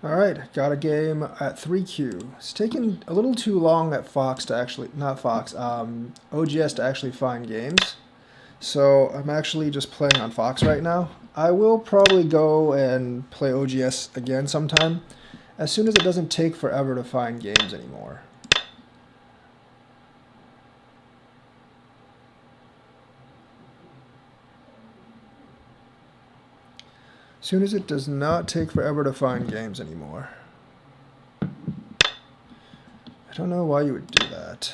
Alright, got a game at 3Q. It's taken a little too long at Fox to actually, not Fox, OGS to actually find games. So I'm actually just playing on Fox right now. I will probably go and play OGS again sometime, as soon as it doesn't take forever to find games anymore. As soon as it does not take forever to find games anymore. I don't know why you would do that.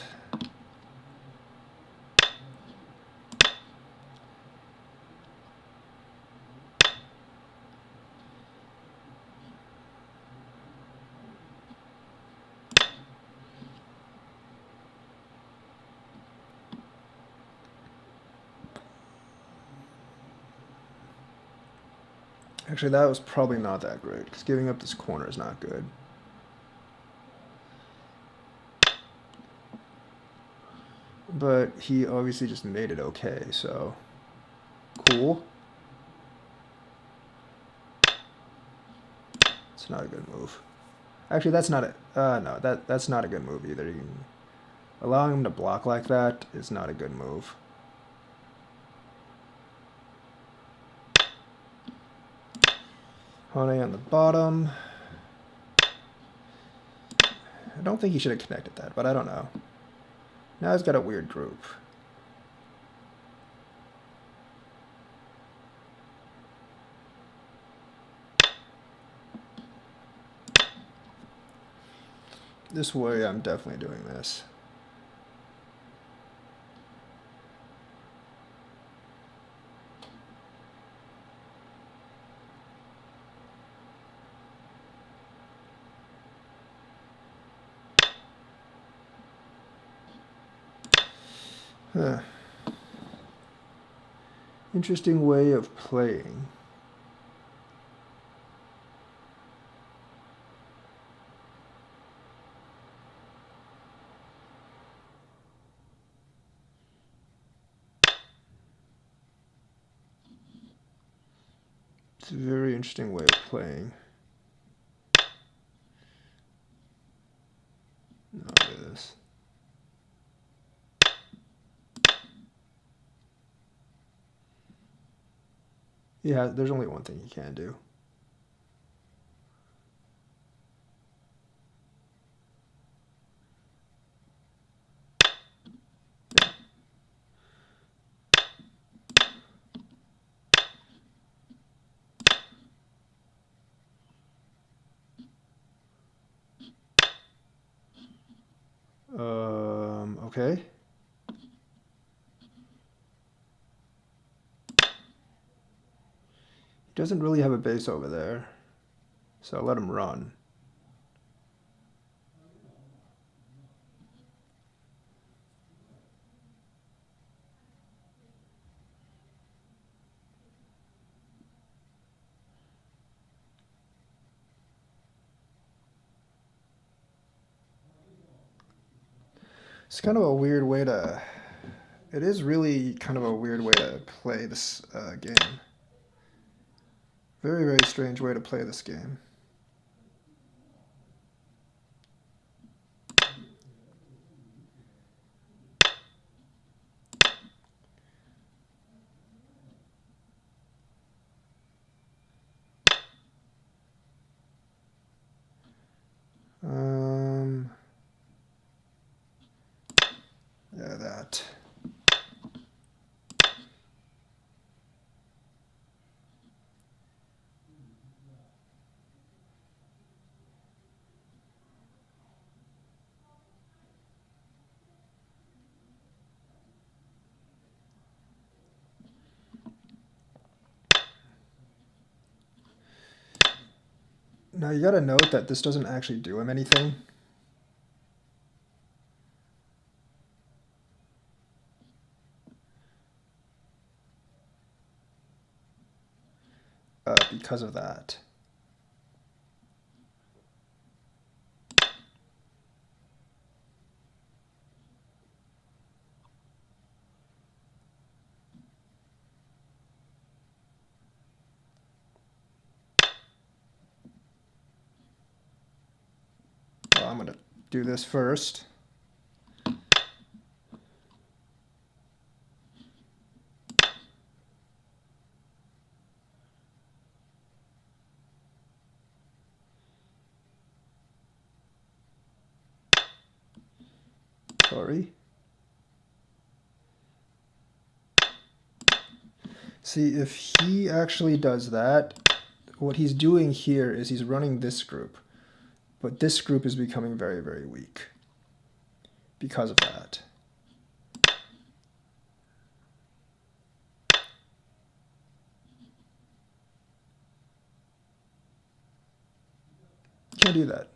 Actually, that was probably not that great, because giving up this corner is not good. But he obviously just made it okay, so cool. It's not a good move. Actually, that's not it. No, that's not a good move either. Allowing him to block like that is not a good move. Hone on the bottom. I don't think he should have connected that, but I don't know. Now he's got a weird group. This way, I'm definitely doing this. Huh. Interesting way of playing. It's a very interesting way of playing. No, look at this. Yeah, there's only one thing you can do. Okay. He doesn't really have a base over there, so I'll let him run. It's kind of a weird way to... It is really kind of a weird way to play this game. Very, very strange way to play this game. Yeah, that. Now you gotta note that this doesn't actually do him anything. Because of that. do this first. Sorry. See, if he actually does that, what he's doing here is he's running this group. But this group is becoming very, very weak because of that. Can't do that.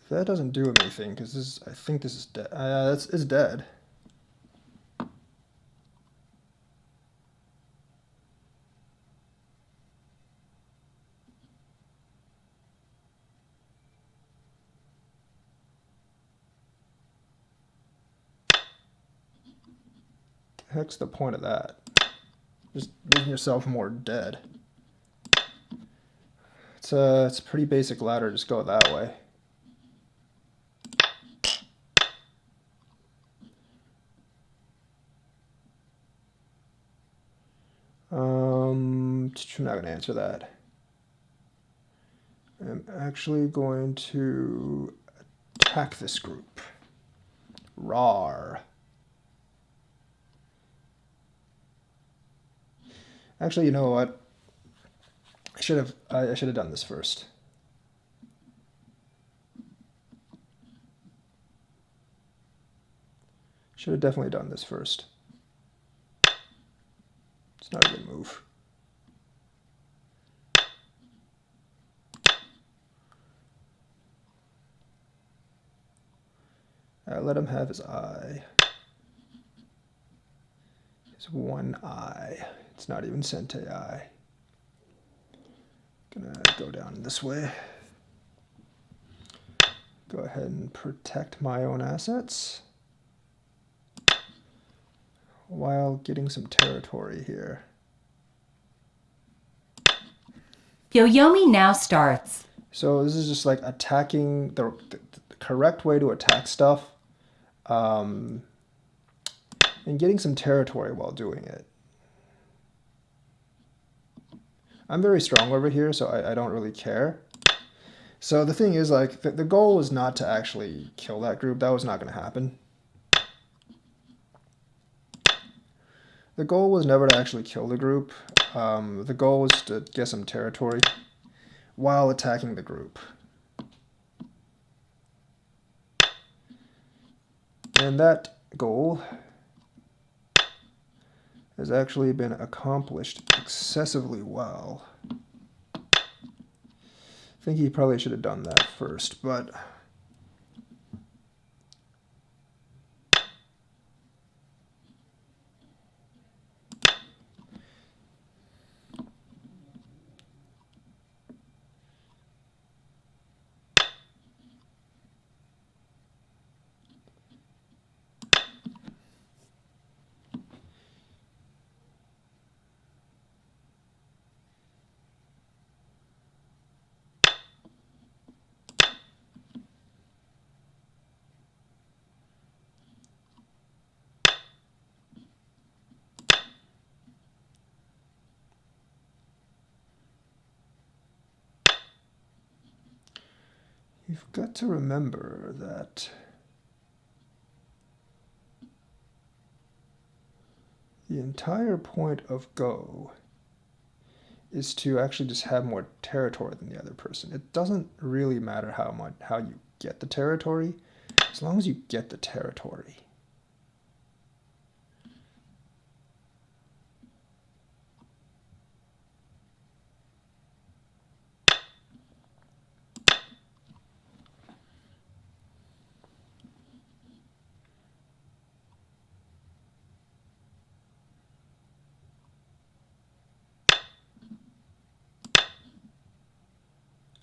That doesn't do anything because this. I think this is dead. It's dead. The heck's the point of that? Just making yourself more dead. It's a pretty basic ladder. Just go that way. I'm not going to answer that. I'm actually going to attack this group. Rawr. Actually, you know what? I should have done this first. Should have definitely done this first. It's not a good move. Let him have his eye. His one eye. It's not even Sente eye. Gonna go down this way. Go ahead and protect my own assets while getting some territory here. Yoyomi now starts. So this is just like attacking the correct way to attack stuff, and getting some territory while doing it. I'm very strong over here, so I don't really care. So the thing is, like, the goal was not to actually kill that group. That was not going to happen. The goal was never to actually kill the group. The goal was to get some territory while attacking the group. And that goal has actually been accomplished excessively well. I think he probably should have done that first, but you've got to remember that the entire point of Go is to actually just have more territory than the other person. It doesn't really matter how you get the territory, as long as you get the territory.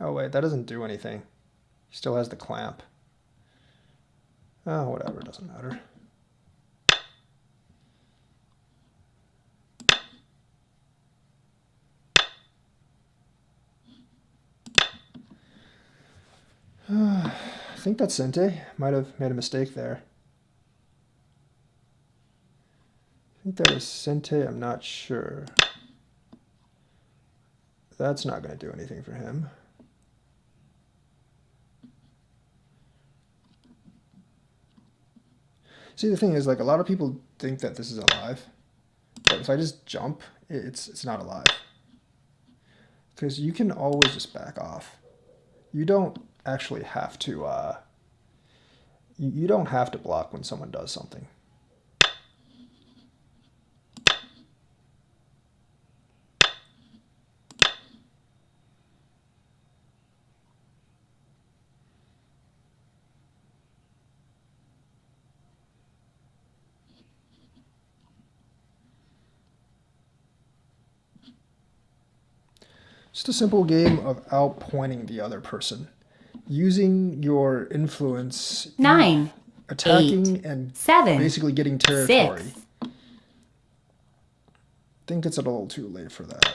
Oh wait, that doesn't do anything. He still has the clamp. Oh, whatever, doesn't matter. I think that's Sente. Might have made a mistake there. I think that was Sente, I'm not sure. That's not going to do anything for him. See, the thing is, like, a lot of people think that this is alive, but if I just jump, it's not alive. Because you can always just back off. You don't actually have to, you don't have to block when someone does something. Just a simple game of outpointing the other person. Using your influence, 9, attacking 8, and 7, basically getting territory. 6. I think it's a little too late for that.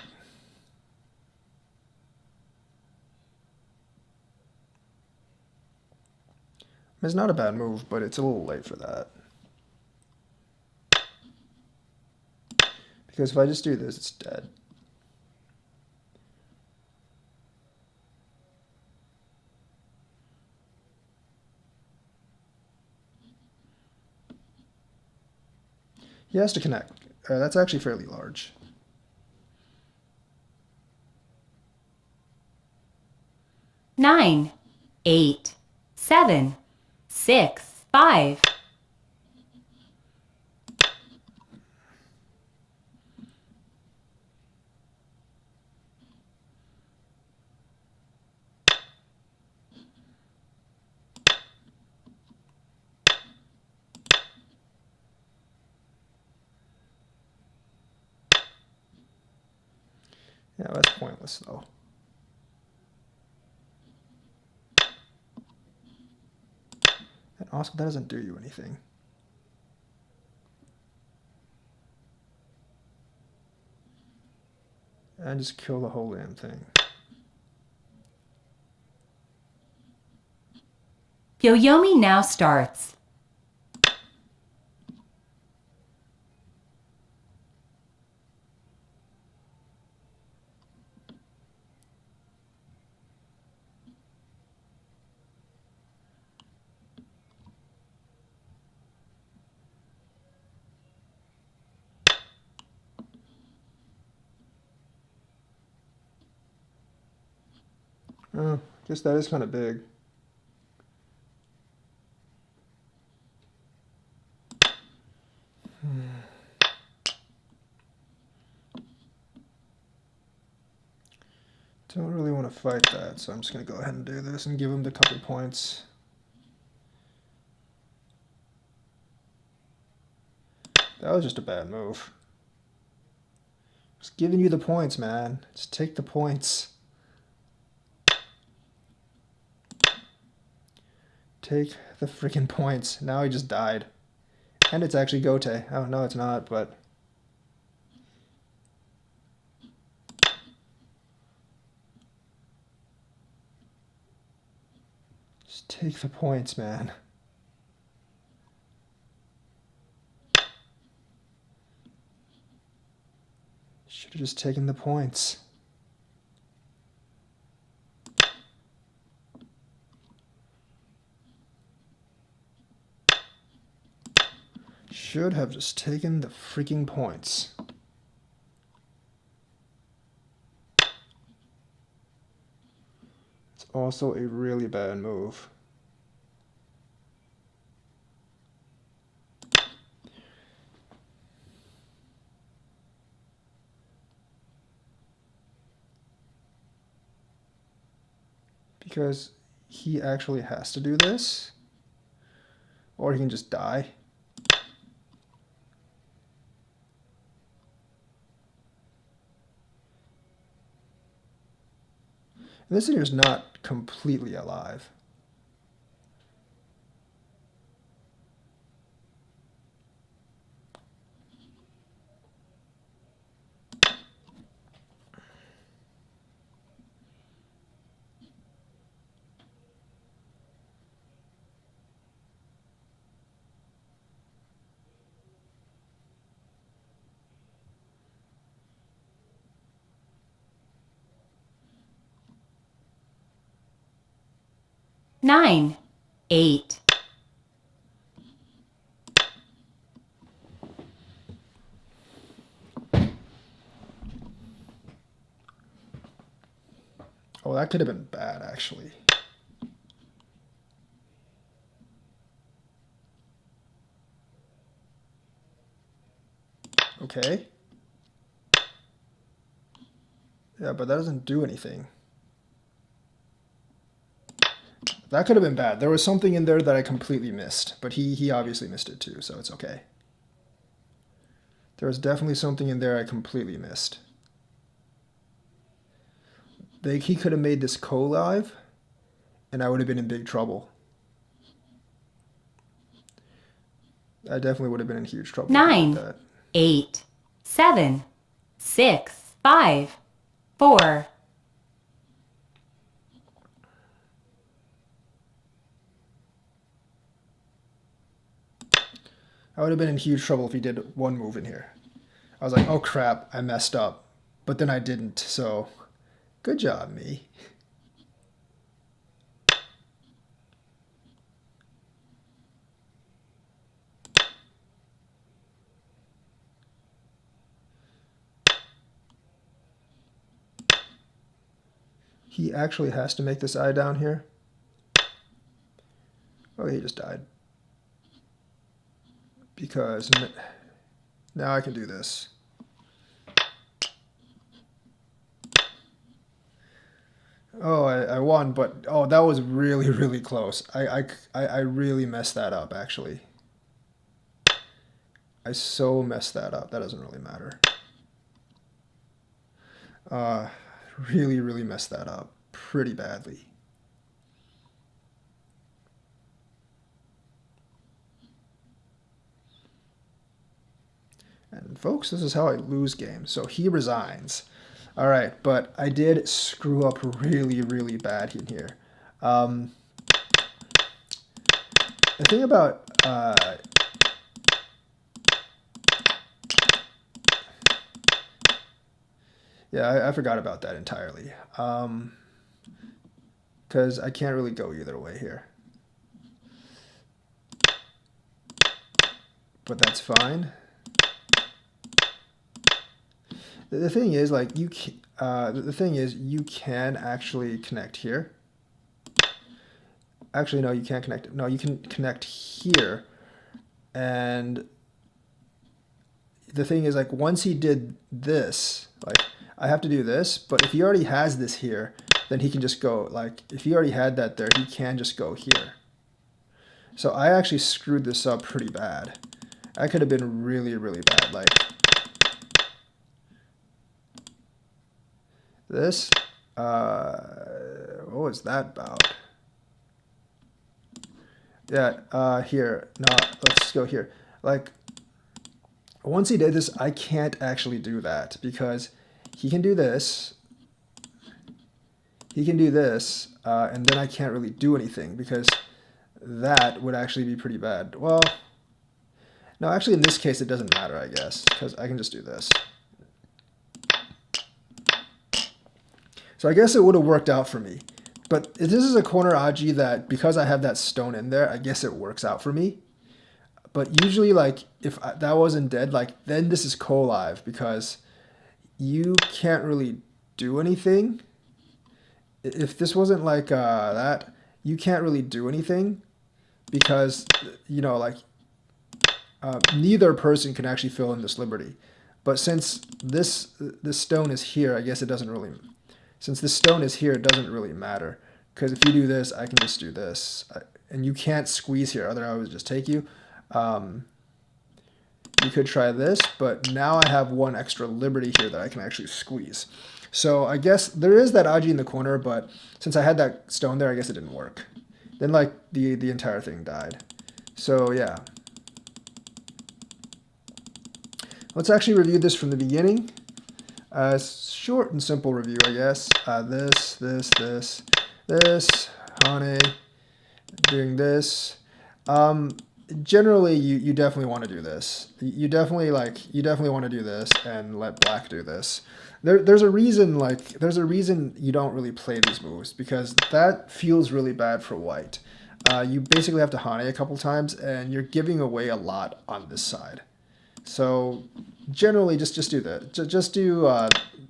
It's not a bad move, but it's a little late for that. Because if I just do this, it's dead. He has to connect. That's actually fairly large. Nine, 8, 7, 6, 5. Yeah, that's pointless though. And also, that doesn't do you anything. And just kill the whole damn thing. Yoyomi now starts. Oh, guess that is kind of big. Don't really want to fight that, so I'm just going to go ahead and do this and give him the couple points. That was just a bad move. Just giving you the points, man. Just take the points. Take the freaking points. Now he just died. And it's actually Gote. Oh, no, it's not, but... Just take the points, man. Should have just taken the points. Should have just taken the freaking points. It's also a really bad move. Because he actually has to do this, or he can just die. And this here is not completely alive. Nine, 8. Oh, that could have been bad, actually. Okay. Yeah, but that doesn't do anything. That could have been bad. There was something in there that I completely missed, but he obviously missed it too, so it's okay. There was definitely something in there I completely missed. He could have made this co-live, and I would have been in big trouble. I definitely would have been in huge trouble. 9, 8, 7, 6, 5, 4. I would have been in huge trouble if he did one move in here. I was like, oh crap, I messed up. But then I didn't, so good job, me. He actually has to make this eye down here. Oh, he just died. Because now I can do this. Oh, I won, but oh, that was really, really close. I really messed that up, actually. I so messed that up. That doesn't really matter. Really, really messed that up pretty badly. And folks, this is how I lose games. So he resigns. All right, but I did screw up really, really bad in here. The thing about yeah, I forgot about that entirely. Because I can't really go either way here. But that's fine. The thing is, like, the thing is, you can actually connect here. Actually, no, you can't connect. No, you can connect here. And the thing is, like, once he did this, like, I have to do this, but if he already has this here, then he can just go, like, if he already had that there, he can just go here. So I actually screwed this up pretty bad. I could have been really, really bad. Like, this, what was that about? Yeah, here, no, let's go here. Like, once he did this, I can't actually do that because he can do this, he can do this, and then I can't really do anything because that would actually be pretty bad. Well, no, actually in this case it doesn't matter, I guess, because I can just do this. So I guess it would have worked out for me. But this is a corner aji that, because I have that stone in there, I guess it works out for me. But usually, like, if that wasn't dead, like, then this is co-live because you can't really do anything. If this wasn't like that, you can't really do anything because, you know, like, neither person can actually fill in this liberty. But since this stone is here, I guess it doesn't really... Since this stone is here, it doesn't really matter. Because if you do this, I can just do this. And you can't squeeze here, otherwise I would just take you. You could try this, but now I have one extra liberty here that I can actually squeeze. So I guess there is that Aji in the corner, but since I had that stone there, I guess it didn't work. Then like the entire thing died. So yeah. Let's actually review this from the beginning. Short and simple review, I guess. This, Hane, doing this. Generally, you definitely want to do this. You definitely want to do this and let black do this. There's a reason you don't really play these moves, because that feels really bad for white. You basically have to Hane a couple times, and you're giving away a lot on this side. So generally, just do that. Just do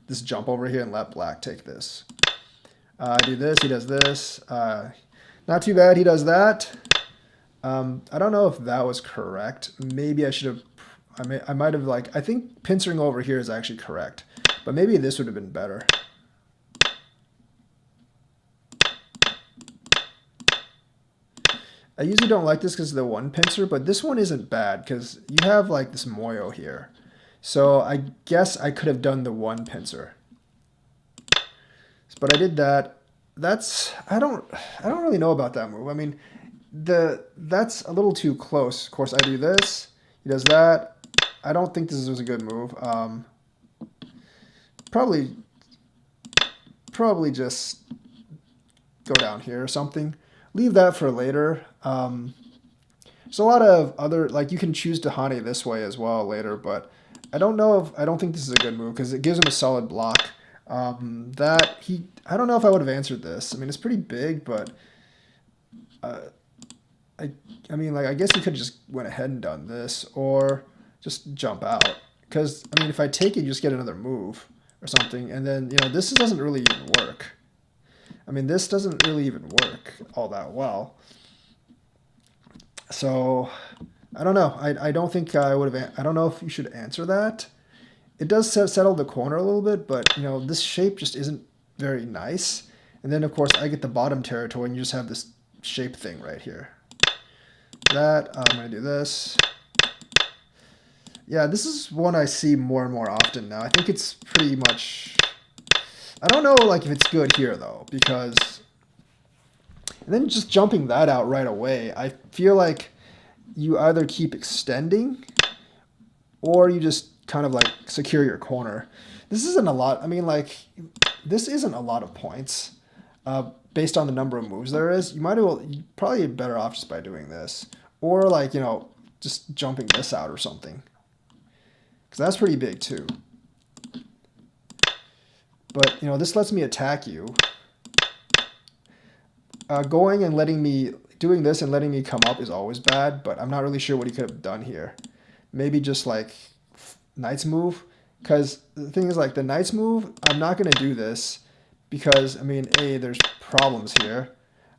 this jump over here and let black take this. Do this. He does this. Not too bad. He does that. I don't know if that was correct. Maybe I should have. I might have I think pincering over here is actually correct, but maybe this would have been better. I usually don't like this because of the one pincer, but this one isn't bad because you have like this moyo here. So I guess I could have done the one pincer. But I did that. I don't really know about that move. I mean, that's a little too close. Of course, I do this. He does that. I don't think this was a good move. Probably just go down here or something. Leave that for later. There's a lot of other, you can choose to Hane this way as well later, but I don't think this is a good move because it gives him a solid block. I don't know if I would have answered this. I mean, it's pretty big, but I mean, I guess he could have just went ahead and done this or just jump out. Because, I mean, if I take it, you just get another move or something, and then, this doesn't really even work. I mean, this doesn't really even work all that well. So, I don't know. I don't think I would have... I don't know if you should answer that. It does settle the corner a little bit, but, this shape just isn't very nice. And then, of course, I get the bottom territory, and you just have this shape thing right here. I'm going to do this. Yeah, this is one I see more and more often now. I think it's pretty much... I don't know if it's good here, though, because... And then just jumping that out right away, I feel like you either keep extending or you just kind of secure your corner. This isn't a lot. I mean, this isn't a lot of points based on the number of moves there is. You're probably better off just by doing this. Or just jumping this out or something. Because that's pretty big too. But, this lets me attack you. Doing this and letting me come up is always bad, but I'm not really sure what he could have done here. Maybe just Knight's move. Because the thing is, the Knight's move, I'm not going to do this because, I mean, there's problems here.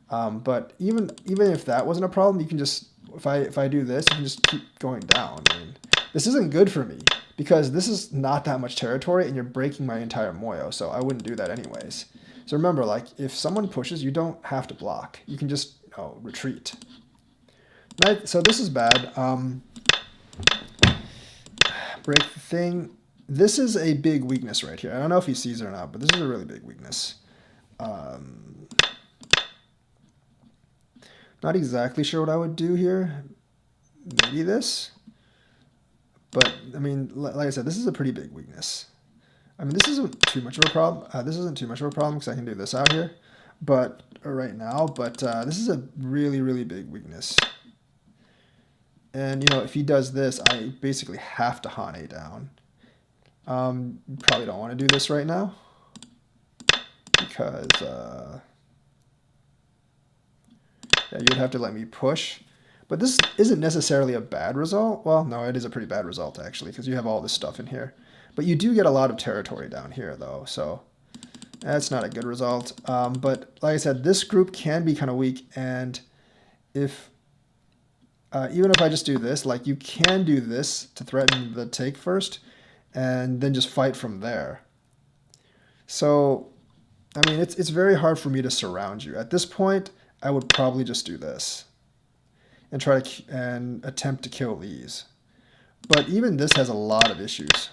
But even if that wasn't a problem, you can just, if I do this, you can just keep going down. I mean, this isn't good for me because this is not that much territory and you're breaking my entire moyo, so I wouldn't do that anyways. So remember, if someone pushes, you don't have to block. You can just retreat. So this is bad. Break the thing. This is a big weakness right here. I don't know if he sees it or not, but this is a really big weakness. Not exactly sure what I would do here. Maybe this. But, I mean, like I said, this is a pretty big weakness. I mean, this isn't too much of a problem. This isn't too much of a problem because I can do this out here. But, right now. But this is a really, really big weakness. And, if he does this, I basically have to Hane down. You probably don't want to do this right now. Because, yeah, you'd have to let me push. But this isn't necessarily a bad result. Well, no, it is a pretty bad result, actually, because you have all this stuff in here. But you do get a lot of territory down here, though, so that's not a good result. But like I said, this group can be kind of weak, and if even if I just do this, you can do this to threaten the take first, and then just fight from there. So, I mean, it's very hard for me to surround you. At this point, I would probably just do this and try to attempt to kill these. But even this has a lot of issues.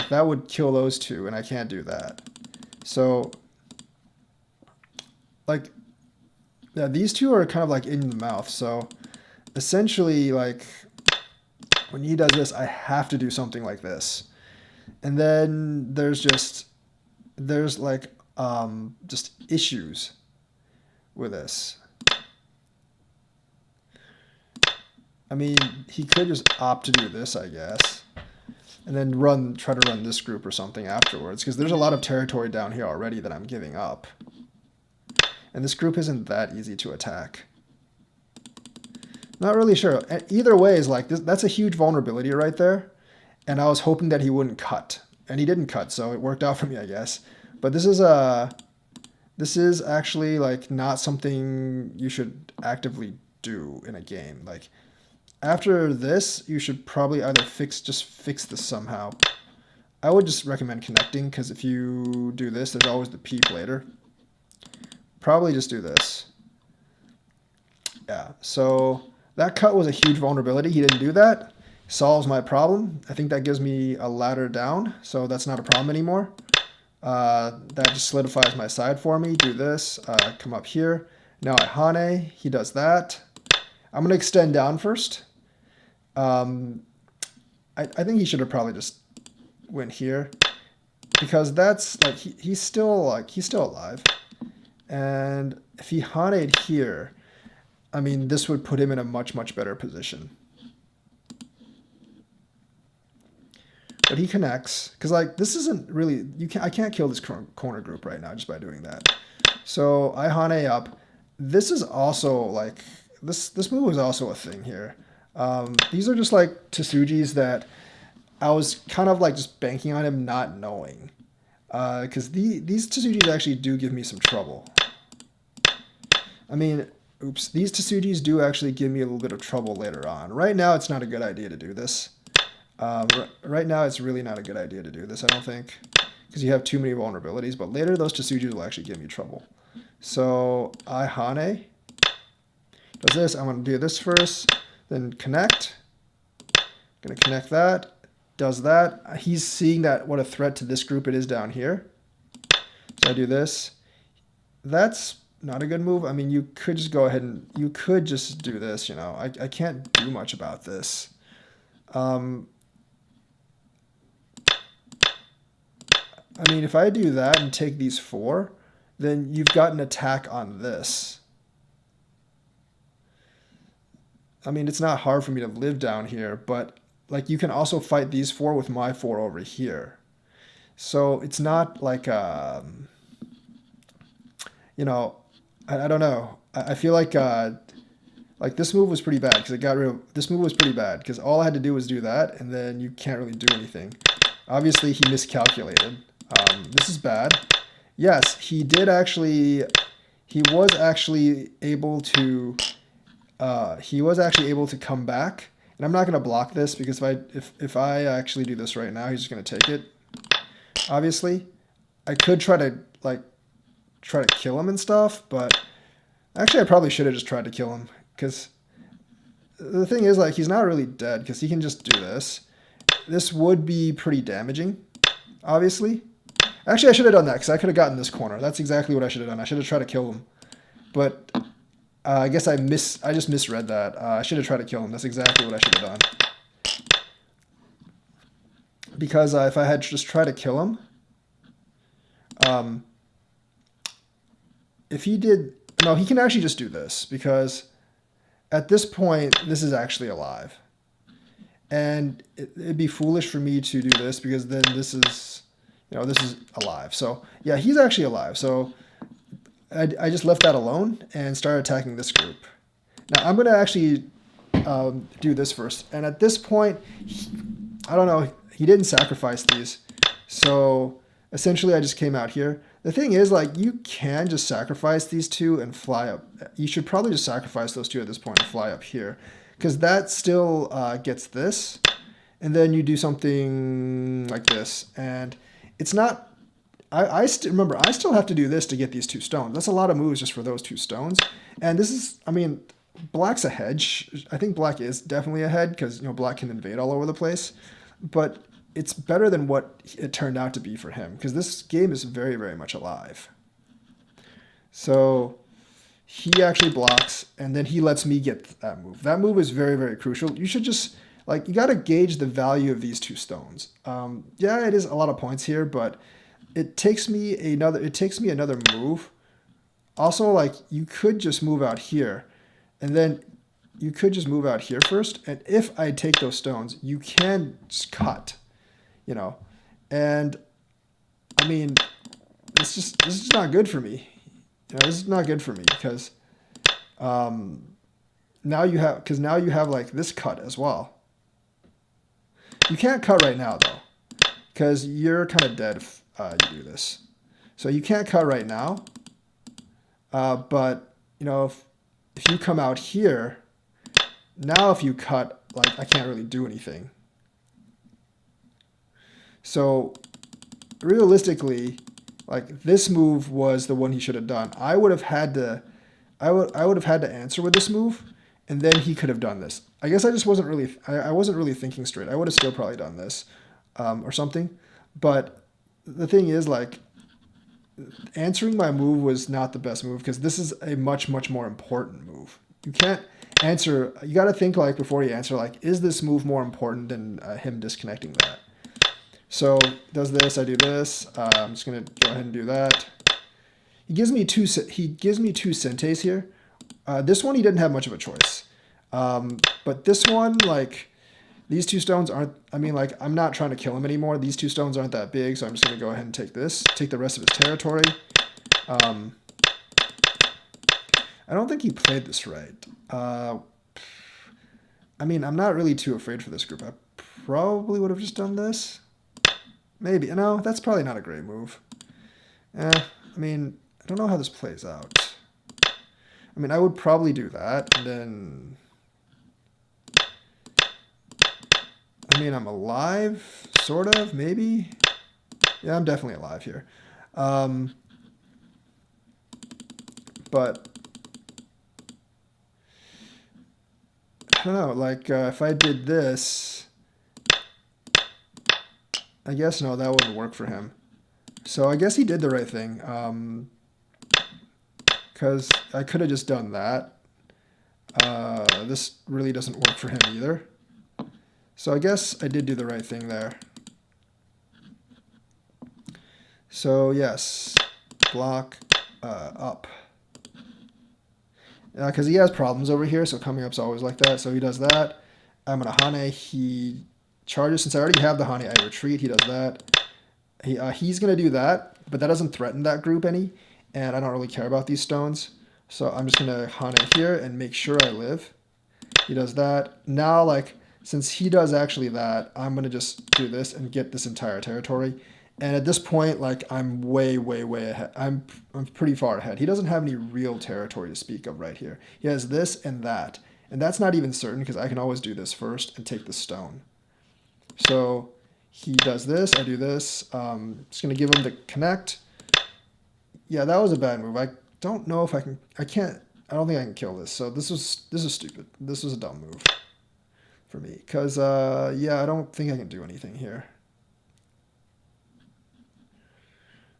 that would kill those two, and I can't do that. So, like, yeah, these two are kind of like in the mouth. So, essentially, like, when he does this, I have to do something like this. And then there's like, just issues with this. I mean, he could just opt to do this, I guess, and then try to run this group or something afterwards, because there's a lot of territory down here already that I'm giving up. And this group isn't that easy to attack. Not really sure. Either way is like, that's a huge vulnerability right there, and I was hoping that he wouldn't cut. And he didn't cut, so it worked out for me, I guess. But this is actually like not something you should actively do in a game. Like, after this, you should probably either fix this somehow. I would just recommend connecting, because if you do this, there's always the peep later. Probably just do this. Yeah, so that cut was a huge vulnerability. He didn't do that. Solves my problem. I think that gives me a ladder down, so that's not a problem anymore. That just solidifies my side for me. Do this, come up here. Now I Hane, he does that. I'm going to extend down first. I think he should have probably just went here, because that's like, he's still alive. And if he Hane'd here, I mean, this would put him in a much, much better position. But he connects, because like, this isn't really, I can't kill this corner group right now just by doing that. So I Hane up. This is also like, this move is also a thing here. These are just like Tsujis that I was kind of like just banking on him not knowing. Because these Tsujis actually do give me some trouble. I mean, oops, these Tsujis do actually give me a little bit of trouble later on. Right now, it's not a good idea to do this. Right now, it's really not a good idea to do this, I don't think, because you have too many vulnerabilities. But later, those Tsujis will actually give me trouble. So I Hane does this. I'm going to do this first. Then connect. Going to connect that. Does that. He's seeing that what a threat to this group it is down here. So I do this. That's not a good move. I mean, you could just go ahead and you could just do this. You know, I can't do much about this. I mean, if I do that and take these 4, then you've got an attack on this. I mean, it's not hard for me to live down here, but like, you can also fight these 4 with my 4 over here. So it's not like, you know, I don't know. I feel like this move was pretty bad, because it got rid of, this move was pretty bad, because all I had to do was do that, and then you can't really do anything. Obviously, he miscalculated. This is bad. Yes, he did actually, he was actually able to come back. And I'm not going to block this, because if I actually do this right now, he's just going to take it. Obviously, I could try to kill him and stuff, but actually I probably should have just tried to kill him, because the thing is, like, he's not really dead, because he can just do this. This would be pretty damaging, obviously. Actually, I should have done that, because I could have gotten this corner. That's exactly what I should have done. I should have tried to kill him, but I guess I just misread that. I should have tried to kill him. That's exactly what I should have done. Because if I had just tried to kill him, if he did, no, he can actually just do this, because at this point, this is actually alive. And it'd be foolish for me to do this, because then this is, you know, this is alive. So yeah, he's actually alive. So I just left that alone and started attacking this group. Now I'm going to actually do this first. And at this point, I don't know, he didn't sacrifice these. So essentially I just came out here. The thing is, like, you can just sacrifice these 2 and fly up. You should probably just sacrifice those 2 at this point and fly up here, because that still gets this. And then you do something like this. And it's not... remember, I still have to do this to get these 2 stones. That's a lot of moves just for those 2 stones. And this is, I mean, black's ahead. I think black is definitely ahead, because, you know, black can invade all over the place. But it's better than what it turned out to be for him, because this game is very, very much alive. So he actually blocks, and then he lets me get that move. That move is very, very crucial. You should just, like, you got to gauge the value of these 2 stones. Yeah, it is a lot of points here, but it takes me another move. Also, like, you could just move out here, and then you could just move out here first, and if I take those stones, you can just cut, you know. And I mean, this is not good for me. You know, this is not good for me because now you have like this cut as well. You can't cut right now though, because you're kind of dead if you do this. So you can't cut right now. But you know, if you come out here, now if you cut, like, I can't really do anything. So realistically, like, this move was the one he should have done. I would have had to answer with this move, and then he could have done this. I guess I just wasn't really thinking straight. I would have still probably done this, or something. But the thing is, like, answering my move was not the best move, because this is a much, much more important move. You can't answer. You got to think, like, before you answer, like, is this move more important than him disconnecting that? So does this, I do this. I'm just gonna go ahead and do that. He gives me two sentes here. This one he didn't have much of a choice. But this one, like, these 2 stones aren't, I mean, like, I'm not trying to kill him anymore. These 2 stones aren't that big, so I'm just gonna go ahead and take this, take the rest of his territory. I don't think he played this right. I mean, I'm not really too afraid for this group. I probably would have just done this. Maybe. No, that's probably not a great move. I mean, I don't know how this plays out. I mean, I would probably do that, and then... I mean, I'm alive, sort of, maybe? Yeah, I'm definitely alive here. But... I don't know, like, if I did this... I guess, no, that wouldn't work for him. So I guess he did the right thing. Because I could have just done that. This really doesn't work for him either. So I guess I did do the right thing there. So yes, block up. Because he has problems over here, so coming up's always like that. So he does that. I'm going to Hane. He charges. Since I already have the Hane, I retreat. He does that. He's going to do that, but that doesn't threaten that group any, and I don't really care about these stones. So I'm just going to Hane here and make sure I live. He does that. Now, like, since he does actually that, I'm going to just do this and get this entire territory. And at this point, like, I'm way, way, way ahead. I'm pretty far ahead. He doesn't have any real territory to speak of right here. He has this and that. And that's not even certain, because I can always do this first and take the stone. So he does this, I do this. Just going to give him the connect. Yeah, that was a bad move. I don't know if I don't think I can kill this. So this is stupid. This was a dumb move for me. Because, yeah, I don't think I can do anything here.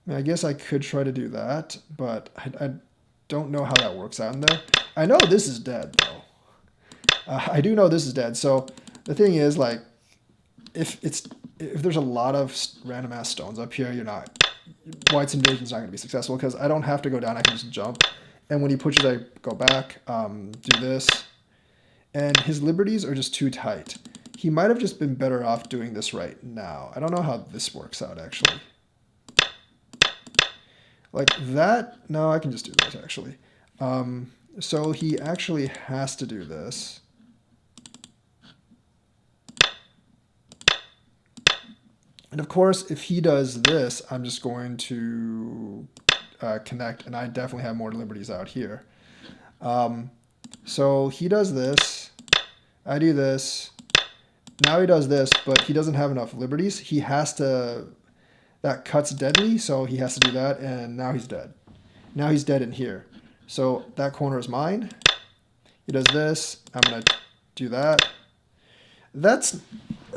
I mean, I guess I could try to do that, but I don't know how that works out in there. I know this is dead, though. I do know this is dead. So the thing is, like, if there's a lot of random ass stones up here, White's invasion's not going to be successful, because I don't have to go down. I can just jump, and when he pushes, I go back, do this, and his liberties are just too tight. He might have just been better off doing this right now. I don't know how this works out, actually. Like that? No, I can just do this, actually. So he actually has to do this. And of course, if he does this, I'm just going to connect, and I definitely have more liberties out here. So he does this. I do this. Now he does this, but he doesn't have enough liberties. He has to... That cuts deadly, so he has to do that, and now he's dead. Now he's dead in here. So that corner is mine. He does this. I'm going to do that. That's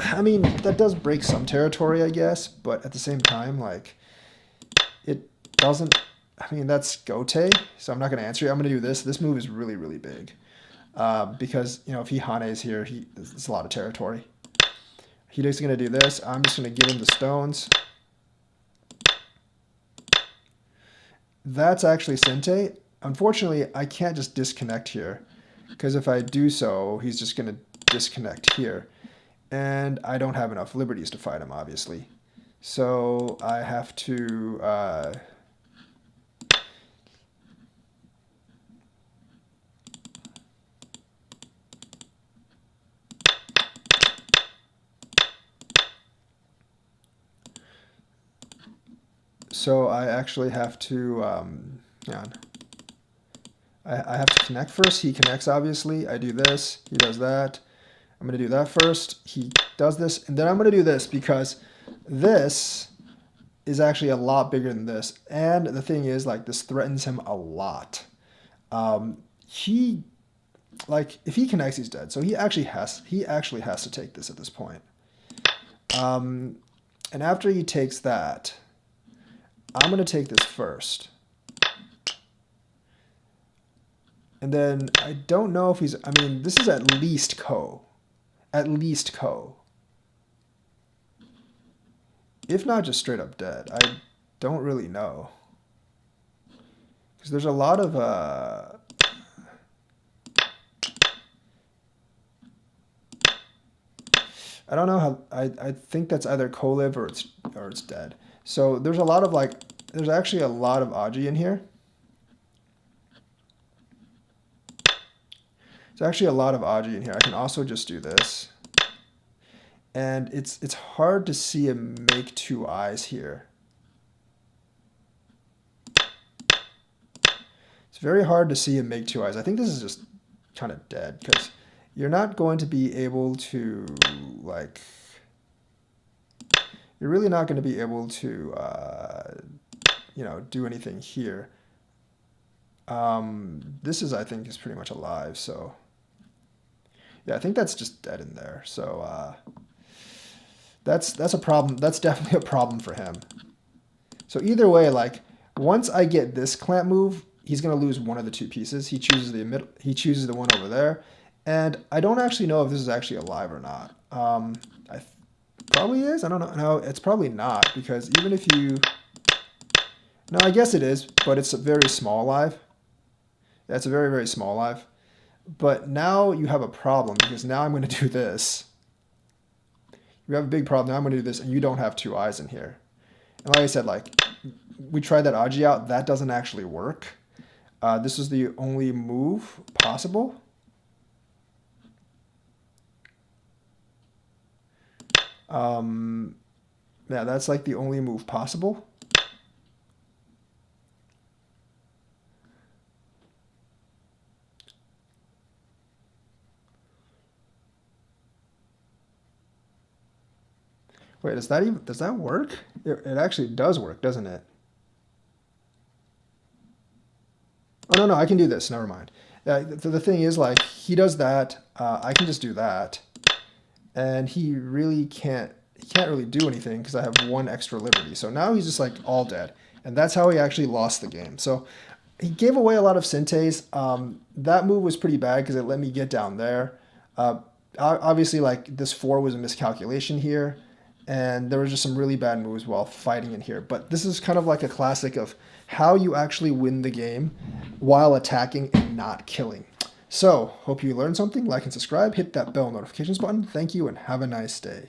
I mean, that does break some territory, I guess, but at the same time, like, it doesn't, I mean, that's Gote, so I'm not going to answer you. I'm going to do this. This move is really, really big. Because, you know, if he Hanes here, it's a lot of territory. He's just going to do this. I'm just going to give him the stones. That's actually Sente. Unfortunately, I can't just disconnect here, because if I do so, he's just going to disconnect here. And I don't have enough liberties to fight him, obviously. So I have to... So I actually have to, hang on. I have to connect first. He connects, obviously. I do this. He does that. I'm going to do that first. He does this. And then I'm going to do this because this is actually a lot bigger than this. And the thing is, like, this threatens him a lot. If he connects, he's dead. So he actually has to take this at this point. And after he takes that, I'm going to take this first. And then I don't know if he's... I mean, this is at least Ko. At least Ko. If not, just straight up dead. I don't really know. Because there's a lot of... I don't know how... I think that's either Ko-live or it's dead. So there's a lot of, like... There's actually a lot of Aji in here. There's actually a lot of Aji in here. I can also just do this. And it's hard to see him make two eyes here. It's very hard to see him make two eyes. I think this is just kind of dead because you're not going to be able to, like... You're really not going to be able to, you know, do anything here. This is, I think, is pretty much alive, so... Yeah, I think that's just dead in there. So that's a problem. That's definitely a problem for him. So either way, like, once I get this clamp move, he's going to lose one of the two pieces. He chooses the one over there. And I don't actually know if this is actually alive or not. Probably is. I don't know. No, it's probably not, because even if you... No, I guess it is, but it's a very small live. That's a very, very small live. But now you have a problem, because now I'm going to do this. You have a big problem. Now I'm going to do this, and you don't have two eyes in here. And like I said, like, we tried that Aji out. That doesn't actually work. This is the only move possible. Yeah, that's like the only move possible. Wait, does that work? It actually does work, doesn't it? Oh, no, I can do this. Never mind. The thing is, like, he does that. I can just do that. And he really can't really do anything because I have one extra liberty. So now he's just, like, all dead. And that's how he actually lost the game. So he gave away a lot of Sentes. That move was pretty bad because it let me get down there. Obviously, like, this 4 was a miscalculation here. And there were just some really bad moves while fighting in here. But this is kind of like a classic of how you actually win the game while attacking and not killing. So, hope you learned something. Like and subscribe. Hit that bell notifications button. Thank you and have a nice day.